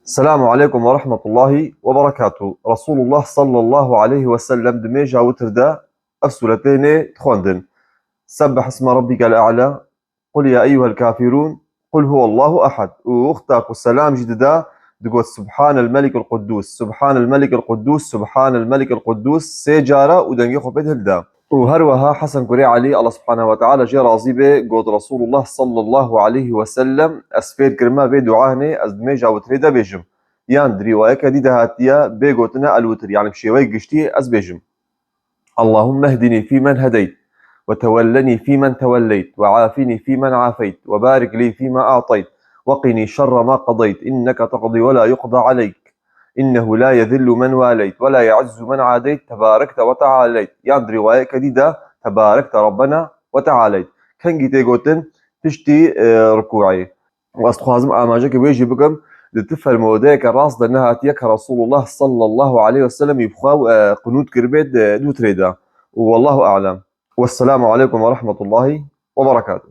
السلام عليكم ورحمة الله وبركاته. رسول الله صلى الله عليه وسلم دميجا وتردا أفسلتين تخوندن. سبح اسم ربك الأعلى. قل يا أيها الكافرون. قل هو الله أحد. وأختك السلام جددا. تقول سبحان الملك القدوس سبحان الملك القدوس سبحان الملك القدوس سيجارة ودنجي خبيت هلدا. وهروها حسن كري علي الله سبحانه وتعالى جي راضي به قود رسول الله صلى الله عليه وسلم أسفير كرما بي دعاني أزدميجا وتريدا بيجم ياندري وأكا دي دهاتيا بيقوتنا الوتر يعني بشيوي قشتي أزبيجم. اللهم اهدني فيمن هديت وتولني فيمن توليت وعافني فيمن عافيت وبارك لي فيما أعطيت وقني شر ما قضيت إنك تقضي ولا يقضى عليك إنه لا يذل من واليت ولا يعز من عاديت تباركت وتعاليت. يعني رواية كديدة تباركت ربنا وتعاليت كان جيتي قوتن تشتي ركوعي واستخوازم آماجك بيجي بكم لتفهم وديك الراس انها تيك رسول الله صلى الله عليه وسلم يبخاو قنوت كربيد دو تريدا والله أعلم. والسلام عليكم ورحمة الله وبركاته.